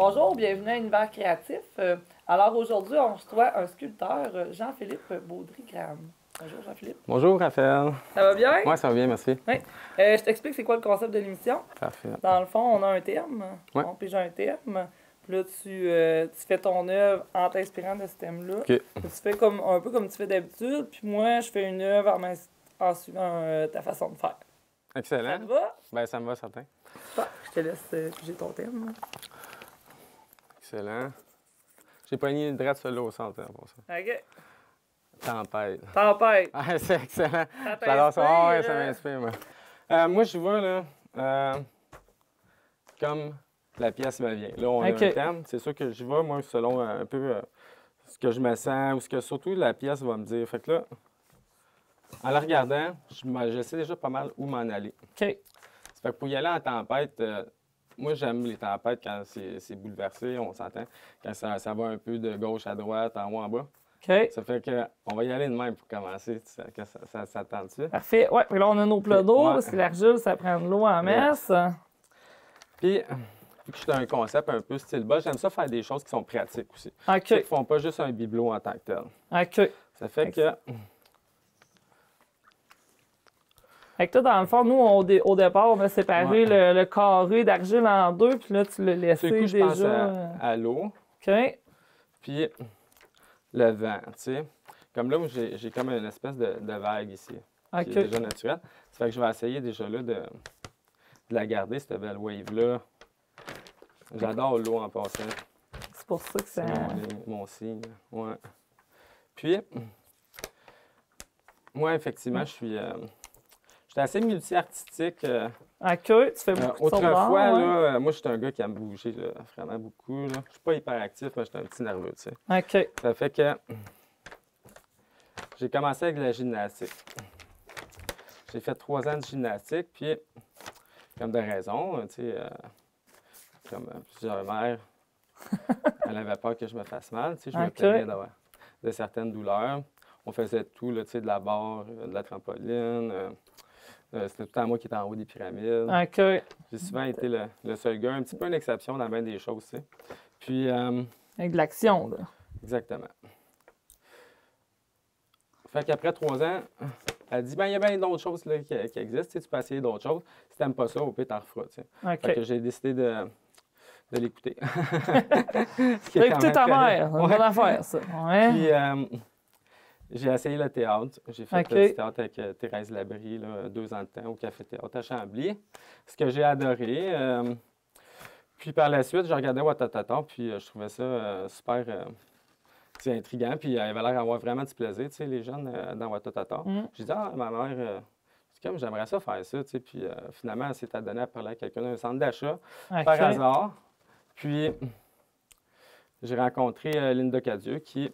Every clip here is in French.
Bonjour, bienvenue à Univers créatif. Alors aujourd'hui, on reçoit un sculpteur, Jean-Philippe Baudry-Graham. Bonjour Jean-Philippe. Bonjour Raphaël. Ça va bien? Oui, ça va bien, merci. Oui. Je t'explique c'est quoi le concept de l'émission. Parfait. Dans le fond, on a un thème. Ouais. On pige un thème. Puis là, tu fais ton œuvre en t'inspirant de ce thème-là. OK. Tu fais comme, un peu comme tu fais d'habitude. Puis moi, je fais une œuvre en suivant ta façon de faire. Ça Excellent. te va? Ben, ça me va, certain. Super. Je te laisse piger ton thème. Excellent. J'ai pogné une drette seule au centre pour ça. OK. Tempête. Tempête. Ah, c'est excellent. Ça J'adore ça. Ah, ouais, ça t'inspire, m'inspire, moi. Moi, je vois, là, comme la pièce me vient. Là, on a OK. un thème. C'est sûr que j'y vais, moi, selon un peu ce que je me sens ou ce que surtout la pièce va me dire. Fait que là, en la regardant, je sais déjà pas mal où m'en aller. OK. Ça fait que pour y aller en tempête, moi, j'aime les tempêtes quand c'est bouleversé, on s'entend. Quand ça va un peu de gauche à droite, en haut, en bas. OK. Ça fait que on va y aller de même pour commencer. Ça tente dessus. Parfait. Ouais, puis là, on a nos plats d'eau, Ouais. parce que l'argile, ça prend de l'eau en masse. Puis, vu que je suis un concept un peu style bas, j'aime ça faire des choses qui sont pratiques aussi. OK. Qui ne font pas juste un bibelot en tant que tel. OK. Ça fait que, Fait que toi, dans le fond, nous, au départ, on a séparé le carré d'argile en deux, puis là, tu l'as du laissé coup, je déjà. pense à l'eau, OK. puis le vent, tu sais. Comme là, moi, j'ai comme une espèce de vague ici, OK. qui est déjà naturelle. Ça fait que je vais essayer déjà là de la garder, cette belle wave-là. J'adore l'eau en passant. C'est pour ça que ça. C'est mon signe. Ouais. Puis, moi, effectivement, je suis assez multi-artistique. OK, tu fais beaucoup de sortes d'art, Autrefois, ouais. là, moi, j'étais un gars qui aime bouger là, vraiment beaucoup. Là. Je suis pas hyper actif, mais j'étais un petit nerveux, tu sais. OK. Ça fait que j'ai commencé avec la gymnastique. J'ai fait 3 ans de gymnastique, puis, comme de raison, tu sais, comme plusieurs mères, elle avait peur que je me fasse mal, tu sais, je me OK. plaignais de certaines douleurs. On faisait tout, là, tu sais, de la barre, de la trampoline. C'était tout le temps moi qui étais en haut des pyramides. OK. J'ai souvent été le seul gars, un petit peu une exception dans bien des choses, tu sais. Puis, Avec de l'action, là. exactement. Fait qu'après 3 ans, elle dit, ben il y a bien d'autres choses là, qui existent, tu sais, tu peux essayer d'autres choses. Si t'aimes pas ça, au pire, t'en referas, tu sais. OK. Fait que j'ai décidé de l'écouter. T'as écouté ta mère, c'est une bonne affaire, ça. Ouais. Puis, j'ai essayé le théâtre. J'ai fait OK. du théâtre avec Thérèse Labrie, là, 2 ans de temps au Café Théâtre à Chambly. Ce que j'ai adoré. Puis par la suite, j'ai regardé Watatata, puis je trouvais ça super intriguant. Puis il avait l'air d'avoir vraiment du plaisir, tu sais, les jeunes dans Watatata. J'ai dit, ah, ma mère, c'est comme j'aimerais ça faire ça, tu sais. Puis finalement, elle s'est adonnée à parler à quelqu'un d'un centre d'achat OK. par hasard. Puis j'ai rencontré Linda Cadieux, qui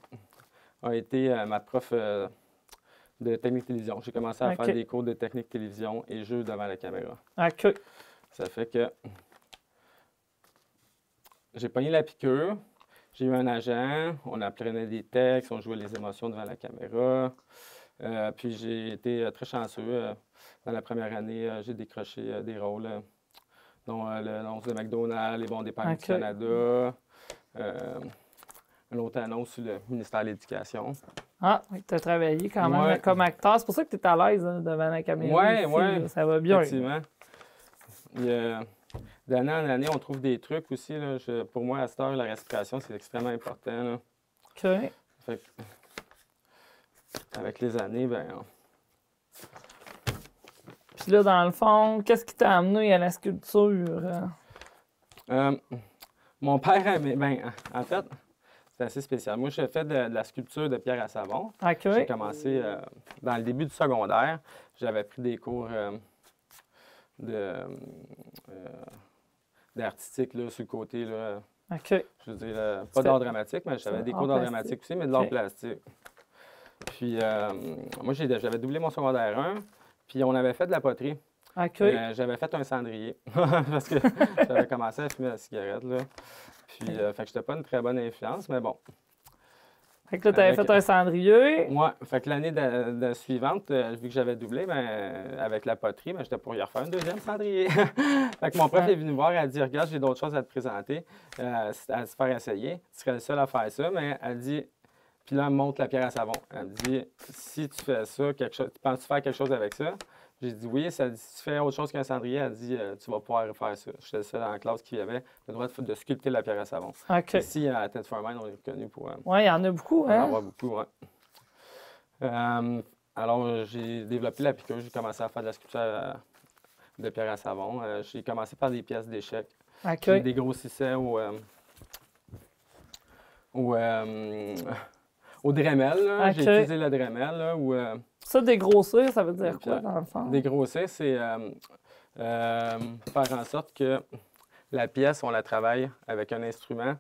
a été ma prof de technique télévision. J'ai commencé à OK. faire des cours de technique télévision et jeux devant la caméra. OK. Ça fait que j'ai pogné la piqûre, j'ai eu un agent, on apprenait des textes, on jouait les émotions devant la caméra. Puis j'ai été très chanceux. Dans la première année, j'ai décroché des rôles, dont l'annonce de McDonald's, les bons départs OK. du Canada, une autre annonce sur le ministère de l'Éducation. Ah, tu as travaillé quand même Ouais. comme acteur. C'est pour ça que tu es à l'aise hein, devant la caméra. Ouais, ici, ouais. là. Ça va bien. Effectivement. D'année en année, on trouve des trucs aussi. Là. Pour moi, à cette heure, la respiration, c'est extrêmement important. Là. OK. Fait que, avec les années, ben, Puis là, dans le fond, qu'est-ce qui t'a amené à la sculpture? mon père aimait. Ben, en fait, c'est assez spécial. Moi, j'ai fait de la sculpture de pierre à savon. OK. J'ai commencé dans le début du secondaire. J'avais pris des cours d'artistique là, sur le côté. Là, OK. je veux dire, pas d'art dramatique, mais j'avais des cours d'art plastique. dramatique aussi, mais de l'art OK. plastique. Puis, moi, j'avais doublé mon secondaire 1, puis on avait fait de la poterie. OK. J'avais fait un cendrier, parce que j'avais commencé à fumer la cigarette, là. Puis, fait que j'étais pas une très bonne influence, mais bon. Fait que là, tu avais fait un cendrier. Ouais, fait que l'année suivante, vu que j'avais doublé, ben, avec la poterie, ben, j'étais pour y refaire un deuxième cendrier. Fait que mon prof est venu me voir, elle a dit, regarde, j'ai d'autres choses à te présenter, à se faire essayer. Tu serais le seul à faire ça, mais elle dit, puis là, elle me montre la pierre à savon. Elle me dit, si tu fais ça, tu penses-tu faire quelque chose avec ça? J'ai dit oui. Ça dit, si tu fais autre chose qu'un cendrier, elle dit, tu vas pouvoir faire ça. J'étais le seul dans la classe qui avait le droit de sculpter la pierre à savon. OK. Ici, à Ted Farmine, on est reconnu pour Oui, il y en a beaucoup, en hein? avoir beaucoup, ouais. Alors, j'ai développé la piqûre. J'ai commencé à faire de la sculpture de pierre à savon. J'ai commencé par des pièces d'échecs. OK. J'ai dégrossissais au Dremel. Là. OK. J'ai utilisé le Dremel. Là, Ça, dégrossir, ça veut dire quoi, dans le fond? dégrossir, c'est faire en sorte que la pièce, on la travaille avec un instrument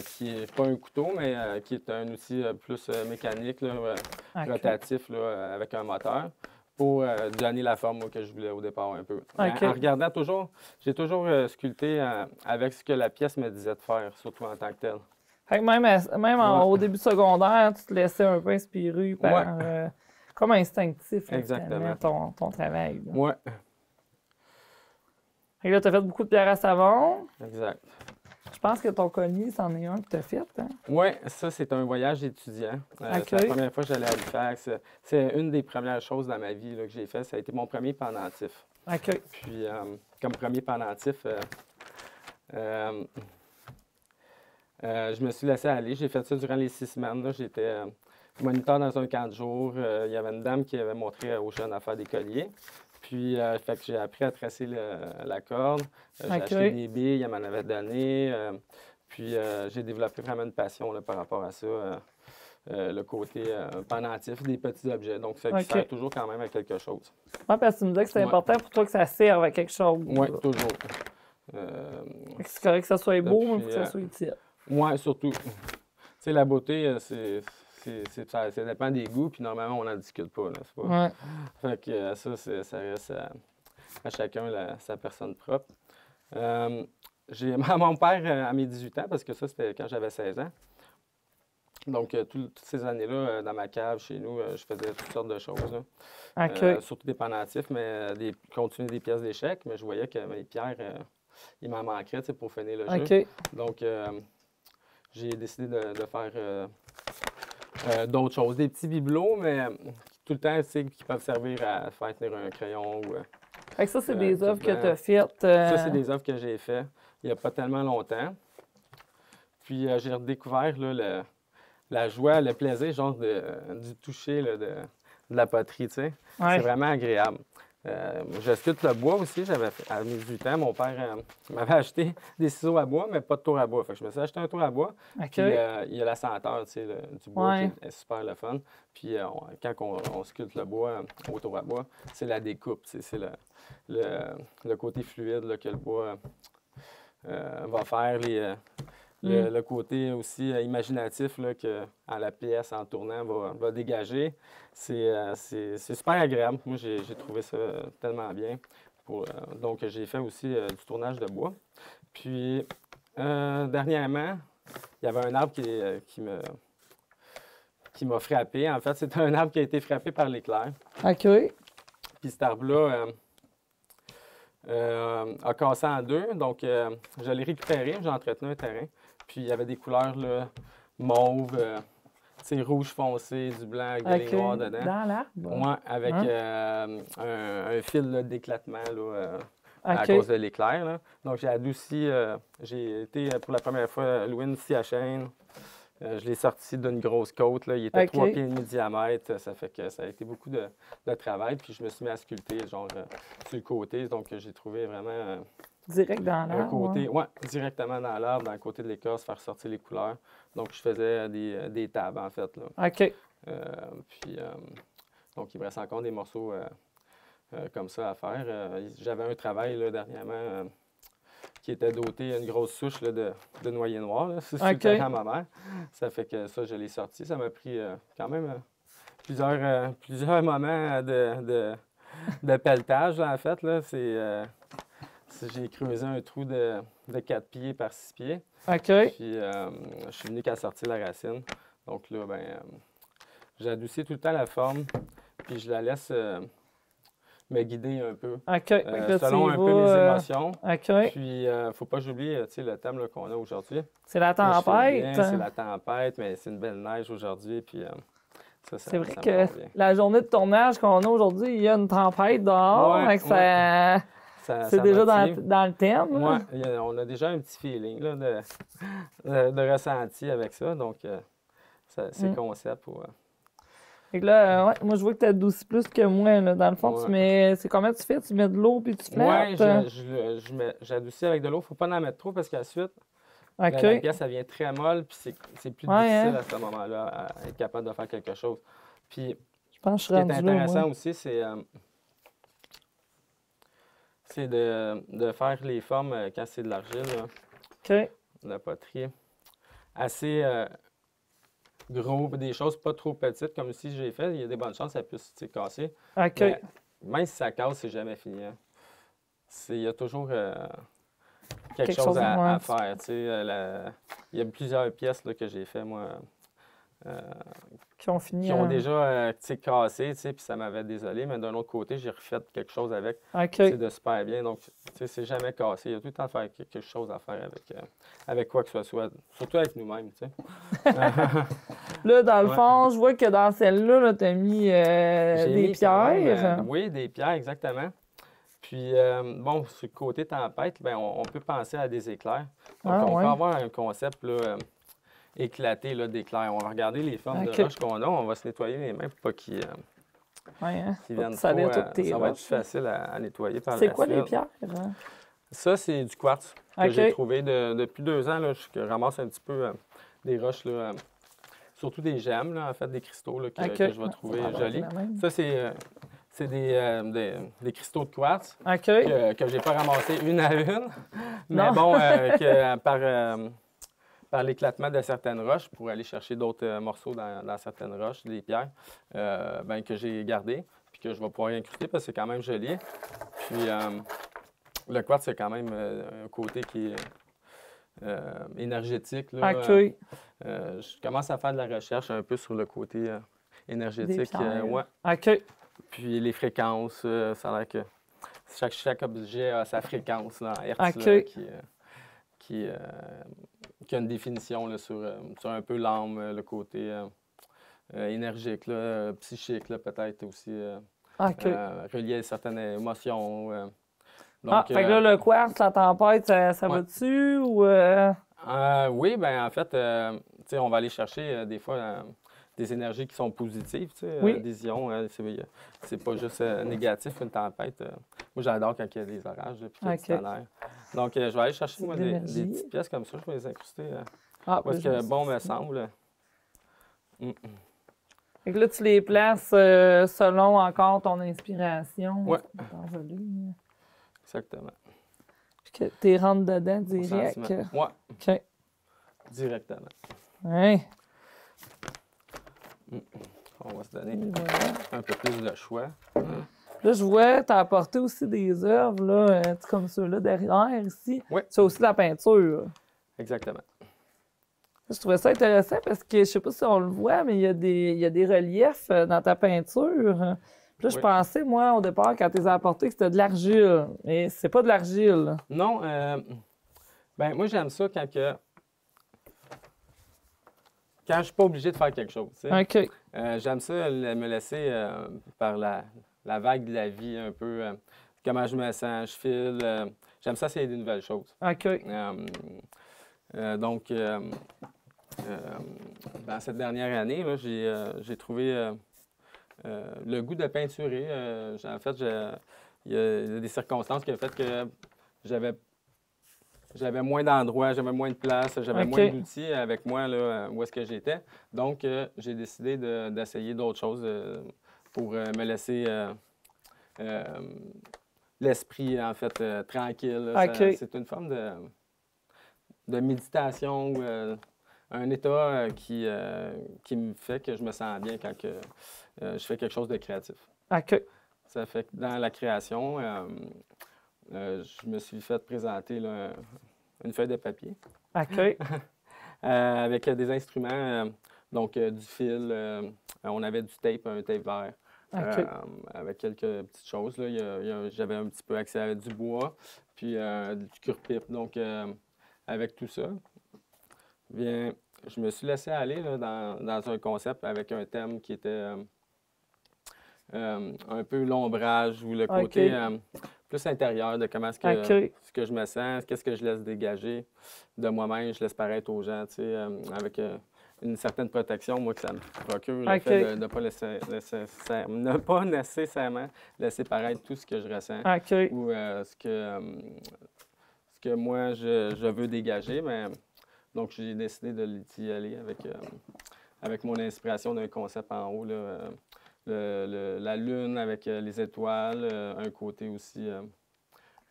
qui n'est pas un couteau, mais qui est un outil plus mécanique, là, rotatif, là, avec un moteur, pour donner la forme que je voulais au départ un peu. OK. En regardant toujours, j'ai toujours sculpté avec ce que la pièce me disait de faire, surtout en tant que tel. Fait que même au début secondaire, tu te laissais un peu inspirer par... comme instinctif, là, exactement. ton travail. Oui, Fait que là, tu as fait beaucoup de pierres à savon. exact. Je pense que ton collier, c'en est un que tu as fait, hein? Oui, ça, c'est un voyage étudiant. OK. C'est la première fois que j'allais à Halifax. C'est une des premières choses dans ma vie là, que j'ai fait. Ça a été mon premier pendentif. OK. Puis, comme premier pendentif, je me suis laissé aller. J'ai fait ça durant les 6 semaines. J'étais moniteur dans un camp de jour. Il y avait une dame qui avait montré aux jeunes à faire des colliers. Puis, fait que j'ai appris à tracer la corde. J'ai acheté des billes, elle m'en avait donné. Puis, j'ai développé vraiment une passion là, par rapport à ça. Le côté pendentif, des petits objets. Donc, ça sert toujours quand même à quelque chose. Oui, parce que tu me disais que c'est important pour toi que ça serve à quelque chose. Oui, toujours. C'est correct que ça soit beau, mais il faut que ça puis, soit utile. Oui, surtout. Tu sais, la beauté, ça dépend des goûts, puis normalement, on n'en discute pas. Là, c'est pas... Ouais. Fait que ça reste à chacun sa personne propre. J'ai mon père à mes 18 ans, parce que ça, c'était quand j'avais 16 ans. Donc, toutes ces années-là, dans ma cave, chez nous, je faisais toutes sortes de choses. Là. OK. Surtout des pendentifs, mais continuer des pièces d'échecs. Mais je voyais que mes pierres, il m'en manquerait pour finir le jeu. OK. Donc, j'ai décidé de faire d'autres choses. Des petits bibelots, mais tout le temps, tu sais, qui peuvent servir à faire tenir un crayon. Fait que ça, c'est des œuvres que tout tu as faites. Ça, c'est des œuvres que j'ai faites il n'y a pas tellement longtemps. Puis, j'ai redécouvert là, la joie, le plaisir, genre, du toucher là, de la poterie, tu sais. Ouais. C'est vraiment agréable. Je sculpte le bois aussi. À mes 18 ans, mon père m'avait acheté des ciseaux à bois, mais pas de tour à bois. Fait que je me suis acheté un tour à bois. OK. Puis il y a la senteur, tu sais, du bois qui est super le fun. Puis quand on sculpte le bois au tour à bois, c'est la découpe. C'est le côté fluide là, que le bois va faire. Le côté aussi imaginatif là, que la pièce, en tournant, va dégager. C'est super agréable. Moi, j'ai trouvé ça tellement bien. Donc, j'ai fait aussi du tournage de bois. Puis, dernièrement, il y avait un arbre qui m'a frappé. En fait, c'est un arbre qui a été frappé par l'éclair. OK. Puis cet arbre-là a cassé en deux. Donc, je l'ai récupéré. J'ai entretenu un terrain. Puis, il y avait des couleurs là, mauve, rouge foncé, du blanc avec des lignes noires dedans. Dans l'arbre? Moi, avec un fil là, d'éclatement là, à cause de l'éclair. Là. Donc, j'ai adouci. J'ai été pour la première fois louer une scie à chaîne. Je l'ai sorti d'une grosse côte. Là. Il était 3 pieds et demi de diamètre. Ça fait que ça a été beaucoup de travail. Puis, je me suis mis à sculpter genre sur le côté. Donc, j'ai trouvé vraiment... Direct dans l'arbre? côté, ouais, directement dans l'arbre, dans le côté de l'écorce, faire sortir les couleurs. Donc, je faisais des tables, en fait. Là. OK. Puis, donc, il me reste encore des morceaux comme ça à faire. J'avais un travail, là, dernièrement, qui était doté d'une grosse souche là, de noyer noir. Là. C'est le terrain à ma mère. Ça fait que ça, je l'ai sorti. Ça m'a pris quand même plusieurs moments de pelletage, là, en fait. Là. J'ai creusé un trou de 4 pieds par 6 pieds. OK. Puis, je suis venu qu'à sortir la racine. Donc là, ben, j'adoucis tout le temps la forme, puis je la laisse me guider un peu, OK. Fait que là, selon tu y un peu mes vas, émotions. OK. Puis, faut pas que j'oublie, tu sais, le thème là, qu'on a aujourd'hui. C'est la Là, je fais bien, tempête. c'est la tempête, mais c'est une belle neige aujourd'hui, puis C'est vrai ça me que convient. la journée de tournage qu'on a aujourd'hui, il y a une tempête dehors. Ouais, Fait que c'est Ça déjà motive. dans le thème. Ouais, Là. on a déjà un petit feeling là, de ressenti avec ça, donc c'est concept pour... Fait que là, ouais, moi, je vois que tu adoucis plus que moi. Là. Dans le fond, tu Ouais. mets. C'est comment tu fais? Tu mets de l'eau puis tu Ouais, flattes? j'adoucis avec de l'eau. Faut pas en mettre trop parce qu'ensuite, OK. la pièce, elle vient très molle, puis c'est plus Ouais, difficile hein? à ce moment-là à être capable de faire quelque chose. Puis, Je pense que je ce suis qui est rendu là, intéressant moi. aussi, c'est de faire les formes quand c'est de l'argile, là, OK. de la poterie, assez gros, des choses pas trop petites, comme si j'ai fait. Il y a des bonnes chances que ça puisse tu sais, casser. OK. Mais même si ça casse, c'est jamais fini. Hein. Il y a toujours quelque chose ouais. à faire. Tu sais, il y a plusieurs pièces là, que j'ai fait, moi, Qui ont fini. qui ont déjà tu sais, cassé, tu sais, puis ça m'avait désolé. Mais d'un autre côté, j'ai refait quelque chose avec. OK. C'est de super bien. Donc, tu sais, c'est jamais cassé. Il y a tout le temps faire quelque chose à faire avec quoi que ce soit. Surtout avec nous-mêmes, tu sais. Là, dans le Ouais. fond, je vois que dans celle-là, -là, tu as mis J'ai des mis quand même, pierres. oui, des pierres, exactement. Puis, bon, sur le côté tempête, ben, on peut penser à des éclairs. Donc, Ah, on ouais. peut avoir un concept là, éclaté là, d'éclair. On va regarder les formes OK. de roches qu'on a. On va se nettoyer les mains pour pas qu'ils Ouais, hein? viennent Ça trop. toutes tes Ça va être roches. plus facile à nettoyer par C'est la quoi les suite. pierres? Hein? Ça, c'est du quartz que OK. j'ai trouvé depuis 2 ans. Là, je ramasse un petit peu des roches, là, surtout des gemmes, là, en fait, des cristaux là, OK. que je vais Ouais, trouver ça a l'air jolis. la même. Ça, c'est des cristaux de quartz OK. que je n'ai pas ramassé une à une. Mais Non. bon, par l'éclatement de certaines roches, pour aller chercher d'autres morceaux dans certaines roches, des pierres, ben, que j'ai gardées, puis que je vais pouvoir incruster parce que c'est quand même joli. Puis le quartz, c'est quand même un côté qui est énergétique. Là. OK. Je commence à faire de la recherche un peu sur le côté énergétique. Des pierres. Ouais. OK. Puis les fréquences, ça a l'air que chaque objet a sa fréquence là, en hertz OK. là, qui a une définition là, sur un peu l'âme, le côté énergique, là, psychique, là, peut-être aussi OK. relié à certaines émotions. Ah, fait que là, le quartz, la tempête, ça ouais. va-tu ou... Oui, ben en fait, tu sais, on va aller chercher des fois des énergies qui sont positives, tu sais, Oui. des ions. C'est pas juste négatif, une tempête. Moi, j'adore quand il y a des orages, là, puis qu'il y a du OK. tonnerre. Donc, je vais aller chercher C'est moi, de des l'énergie. petites pièces comme ça. Je vais les incruster Ah, où est-ce ben, que bon me semble. Fait que là, tu les places selon encore ton inspiration. Ouais. Attends, je lis. Exactement. Puis que tu rentres dedans Au direct. sentiment. Ouais, OK. directement. Ouais. On va se donner Voilà. un peu plus de choix. Là, je vois, tu as apporté aussi des œuvres, là, comme ceux-là derrière ici. Oui. Tu as aussi de la peinture. Exactement. Je trouvais ça intéressant parce que je sais pas si on le voit, mais il y a des reliefs dans ta peinture. Puis là, je Oui. pensais, moi, au départ, quand tu les as apportés, que c'était de l'argile. Mais c'est pas de l'argile. Non, ben moi, j'aime ça quand je suis pas obligé de faire quelque chose. Tu sais. OK. J'aime ça me laisser par la vague de la vie un peu, comment je me sens, je file. J'aime ça essayer des nouvelles choses. OK. Donc, dans cette dernière année, là, j'ai trouvé le goût de peinturer. En fait, il y a des circonstances qui ont fait que j'avais moins d'endroits, j'avais moins de place, j'avais OK. moins d'outils avec moi là, où est-ce que j'étais. Donc, j'ai décidé d'essayer d'autres choses pour me laisser l'esprit, en fait, tranquille. Là. OK. C'est une forme de méditation, un état qui me fait que je me sens bien quand je fais quelque chose de créatif. OK. Ça fait que dans la création, je me suis fait présenter là, une feuille de papier OK. avec des instruments Donc, du fil, on avait du tape, un tape vert, OK. avec quelques petites choses. Là. J'avais un petit peu accès à du bois, puis du cure-pipe. Donc, avec tout ça, bien, je me suis laissé aller là, dans un concept avec un thème qui était un peu l'ombrage ou le côté plus intérieur de comment ce que je me sens, qu'est-ce que je laisse dégager de moi-même, je laisse paraître aux gens, tu sais, avec une certaine protection, moi, que ça me procure le fait de ne pas ne pas nécessairement laisser paraître tout ce que je ressens ou ce que moi, je veux dégager. Mais, donc, j'ai décidé d'y aller avec mon inspiration d'un concept en haut, là, la lune avec les étoiles, un côté aussi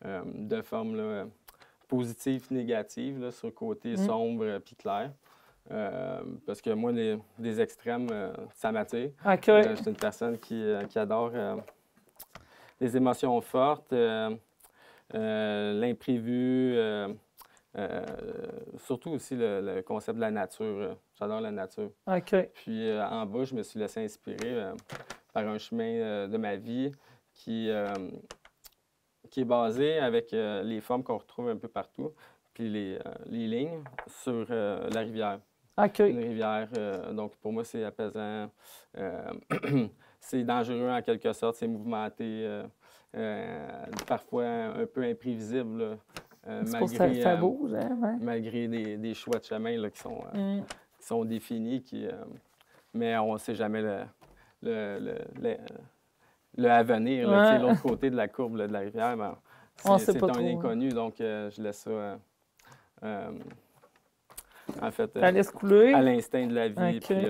de forme là, positive, négative, là, sur le côté sombre puis clair. Parce que moi, les extrêmes, ça m'attire. Je suis une personne qui adore les émotions fortes, l'imprévu, surtout aussi le concept de la nature. J'adore la nature. Puis en bas, je me suis laissé inspirer par un chemin de ma vie qui est basé avec les formes qu'on retrouve un peu partout, puis les lignes sur la rivière. Une rivière, donc pour moi, c'est apaisant. C'est dangereux en quelque sorte, c'est mouvementé, parfois un peu imprévisible. Là, ça bouge, hein? Ouais. Malgré des choix de chemin là, qui sont définis, mais on ne sait jamais le avenir, l'autre côté de la courbe là, de la rivière. Ben, c'est un inconnu, donc je laisse ça, en fait, ça laisse couler. À l'instinct de la vie. Puis,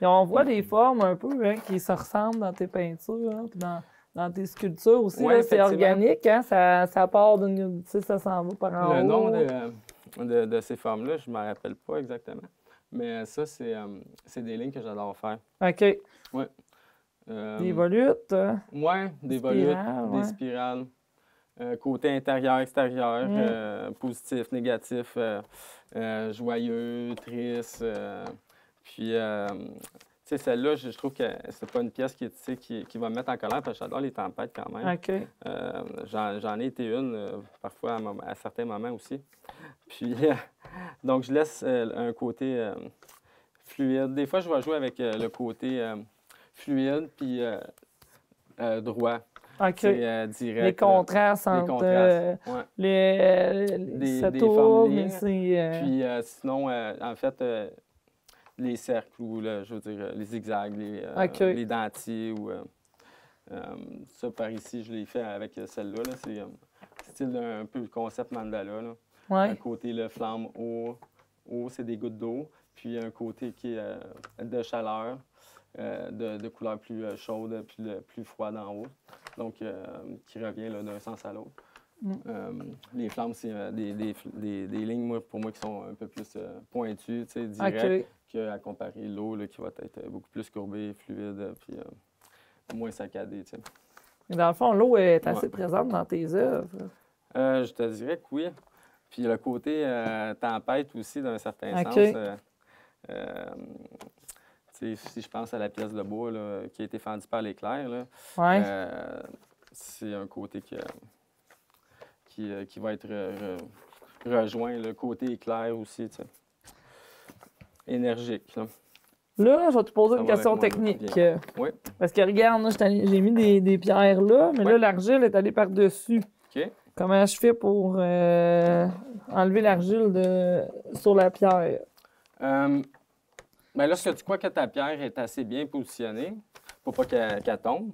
et on voit des formes un peu qui se ressemblent dans tes peintures, hein, puis dans tes sculptures aussi. C'est organique, hein? Ça part d'une... Tu sais, ça s'en va par en haut. Le nom de ces formes-là, je ne m'en rappelle pas exactement. Mais ça, c'est des lignes que j'adore faire. OK. Oui. Des volutes. Oui, des volutes, des spirales. Côté intérieur, extérieur, positif, négatif, joyeux, triste. Puis, tu sais, celle-là, je trouve que c'est pas une pièce qui va me mettre en colère, parce que j'adore les tempêtes quand même. J'en ai été une, parfois à certains moments aussi. Puis, donc, je laisse un côté fluide. Des fois, je vais jouer avec le côté fluide puis droit. Direct. Les contrastes entre des formes lignes. Puis sinon, en fait, les cercles ou je veux dire les zigzags, les dentiers ou ça par ici, je l'ai fait avec celle-là. Là. C'est style un peu le concept mandala. Là. Un côté le flamme haut, c'est des gouttes d'eau. Puis un côté qui est de chaleur, de couleur plus chaude, puis plus froide en haut. Donc, qui revient d'un sens à l'autre. Les flammes, c'est des lignes, pour moi, qui sont un peu plus pointues, directes, qu'à comparer l'eau, qui va être beaucoup plus courbée, fluide, puis moins saccadée. Dans le fond, l'eau est assez présente dans tes œuvres. Je te dirais que oui. Puis le côté tempête aussi, d'un certain sens. Si je pense à la pièce de bois là, qui a été fendue par l'éclair, c'est un côté qui va être rejoint, le côté éclair aussi, énergique. Là, je vais te poser une question technique. Oui. Parce que regarde, là, j'ai mis des pierres là, mais là, l'argile est allée par-dessus. Comment je fais pour enlever l'argile sur la pierre? Bien là, est-ce que tu crois que ta pierre est assez bien positionnée pour pas qu'elle tombe?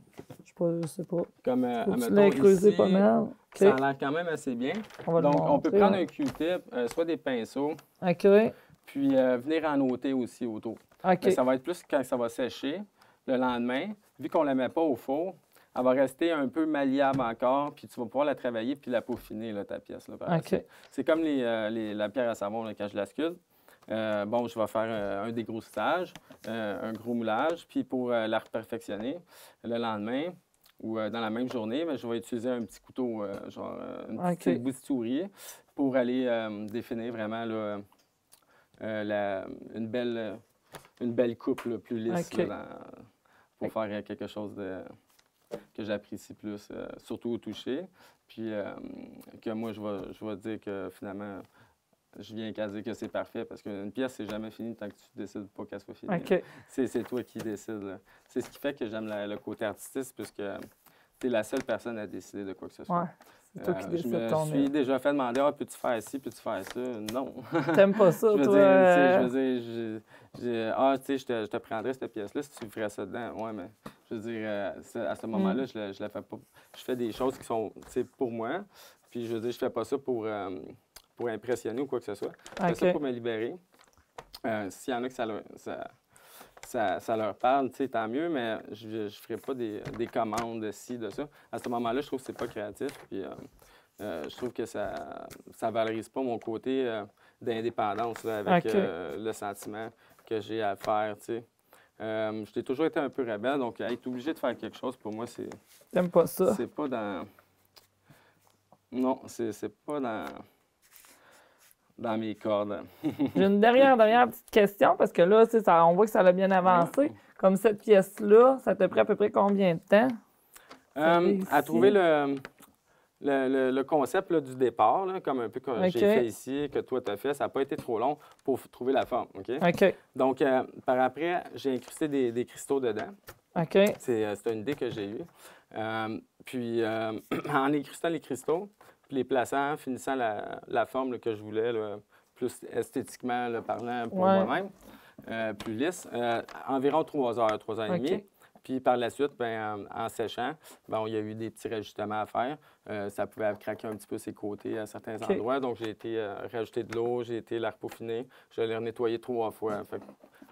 Je sais pas. Comme, tu l'as creusé pas mal. Ça a l'air quand même assez bien. Donc, on peut prendre un Q-tip, soit des pinceaux, puis venir en ôter aussi autour. Mais ça va être plus quand ça va sécher le lendemain. Vu qu'on ne la met pas au four, elle va rester un peu malléable encore, puis tu vas pouvoir la travailler puis la peaufiner, là, ta pièce. Là, c'est comme la pierre à savon là, quand je la sculpte. Je vais faire un dégrossissage, un gros moulage, puis pour la reperfectionner le lendemain ou dans la même journée, je vais utiliser un petit couteau, un petit bout de souris pour aller définir vraiment là, une belle une belle coupe là, plus lisse OK. pour faire quelque chose que j'apprécie plus, surtout au toucher. Puis que moi, je vais dire que finalement, je viens qu'à dire que c'est parfait parce qu'une pièce, c'est jamais fini tant que tu décides pas qu'elle soit finie. OK. C'est toi qui décides. Là. C'est ce qui fait que j'aime le côté artiste puisque tu es la seule personne à décider de quoi que ce soit. Ouais. C'est toi qui Je décides me ton suis déjà fait demander peux-tu faire ci, peux-tu faire ça? Non. T'aimes pas ça, Je veux toi? dire, tu sais, je te prendrais cette pièce-là si tu ferais ça dedans. Ouais, mais je veux dire, à ce moment-là, je la fais pas. Je fais des choses qui sont, tu sais, pour moi. Puis je veux dire, je fais pas ça pour impressionner ou quoi que ce soit. Je fais ça pour me libérer. S'il y en a que ça leur parle, tu sais, tant mieux, mais je ne ferai pas des commandes de ci, de ça. À ce moment-là, je trouve que c'est pas créatif. Puis je trouve que ça valorise pas mon côté d'indépendance là, avec le sentiment que j'ai à faire, tu sais. J'ai toujours été un peu rebelle, donc être obligé de faire quelque chose, pour moi, c'est... T'aimes pas ça? C'est pas dans... Non, c'est pas dans mes cordes. J'ai une dernière petite question, parce que là, on voit que ça a bien avancé. Comme cette pièce-là, ça t'a pris à peu près combien de temps? À trouver le concept là, du départ, là, comme un peu que j'ai fait ici, que toi, tu as fait, ça n'a pas été trop long pour trouver la forme. OK? Donc, par après, j'ai incrusté des cristaux dedans. OK. C'est une idée que j'ai eue. Puis, en incrustant les cristaux, puis les plaçant, finissant la forme là, que je voulais, là, plus esthétiquement là, parlant pour moi-même, plus lisse, environ 3 heures, 3 heures et demie. Puis par la suite, en séchant, il y a eu des petits rajustements à faire. Ça pouvait craquer un petit peu ses côtés à certains endroits. Donc, j'ai été rajouter de l'eau, j'ai été la repeaufiner. Je l'ai nettoyé 3 fois.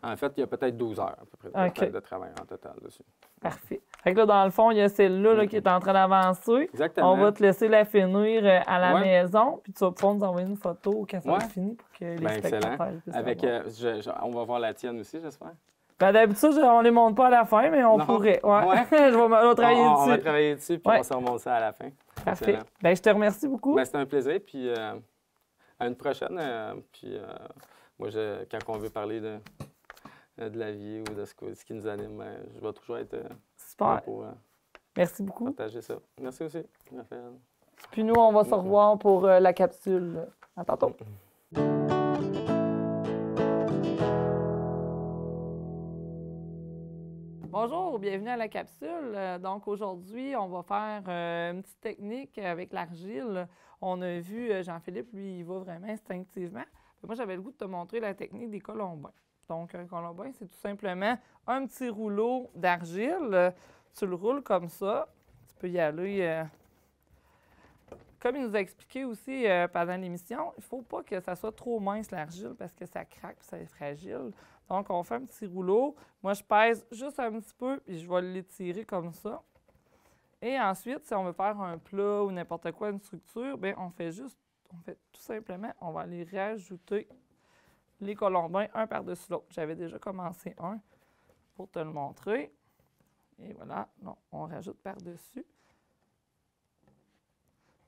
En fait, il y a peut-être 12 heures à peu près de travail en total dessus. Parfait. Fait que là, dans le fond, il y a celle-là qui est en train d'avancer. Exactement. On va te laisser la finir à la maison, puis tu vas pouvoir nous envoyer une photo quand ça va finir pour que les spectateurs puissent on va voir la tienne aussi, j'espère. D'habitude, on ne les montre pas à la fin, mais on pourrait. Je vais travailler dessus. On va travailler dessus, puis on se remonte ça à la fin. Parfait. Je te remercie beaucoup. C'était un plaisir, puis à une prochaine. Moi, quand on veut parler de la vie ou de ce qui nous anime, je vais toujours être super pour merci beaucoup. Partager ça. Merci aussi, Raphaël. Puis nous, on va se revoir pour la capsule. À tantôt. Bonjour, bienvenue à la capsule. Donc aujourd'hui, on va faire une petite technique avec l'argile. On a vu Jean-Philippe, lui, il va vraiment instinctivement. Moi, j'avais le goût de te montrer la technique des colombins. Donc, un colombin, c'est tout simplement un petit rouleau d'argile. Tu le roules comme ça. Tu peux y aller. Comme il nous a expliqué aussi pendant l'émission, il ne faut pas que ça soit trop mince l'argile parce que ça craque et ça est fragile. Donc, on fait un petit rouleau. Moi, je pèse juste un petit peu puis je vais l'étirer comme ça. Et ensuite, si on veut faire un plat ou n'importe quoi, une structure, bien, on fait tout simplement, on va aller rajouter les colombins un par-dessus l'autre. J'avais déjà commencé un pour te le montrer. Et voilà, on rajoute par-dessus.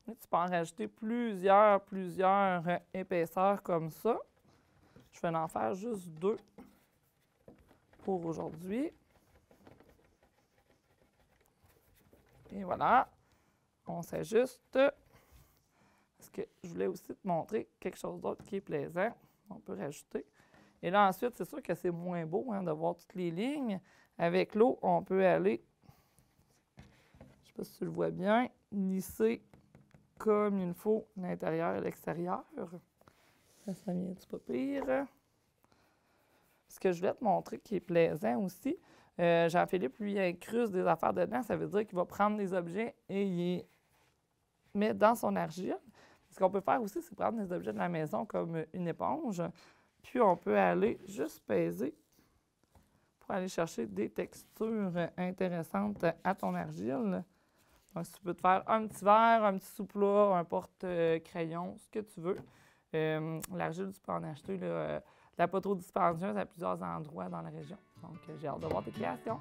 Tu peux en rajouter plusieurs épaisseurs comme ça. Je vais en faire juste 2 pour aujourd'hui. Et voilà, on s'ajuste. Parce que je voulais aussi te montrer quelque chose d'autre qui est plaisant. On peut rajouter. Et là, ensuite, c'est sûr que c'est moins beau de voir toutes les lignes. Avec l'eau, on peut aller, je ne sais pas si tu le vois bien, lisser comme il faut l'intérieur et l'extérieur. Ça vient-tu pas pire? Ce que je voulais te montrer qui est plaisant aussi, Jean-Philippe, lui, il incruste des affaires dedans. Ça veut dire qu'il va prendre des objets et il les met dans son argile. Ce qu'on peut faire aussi, c'est prendre des objets de la maison comme une éponge. Puis on peut aller juste peser pour aller chercher des textures intéressantes à ton argile. Donc, si tu peux te faire un petit verre, un petit sous-plat, un porte-crayon, ce que tu veux. L'argile, tu peux en acheter la poteau dispendieuse à plusieurs endroits dans la région. Donc, j'ai hâte de voir tes créations.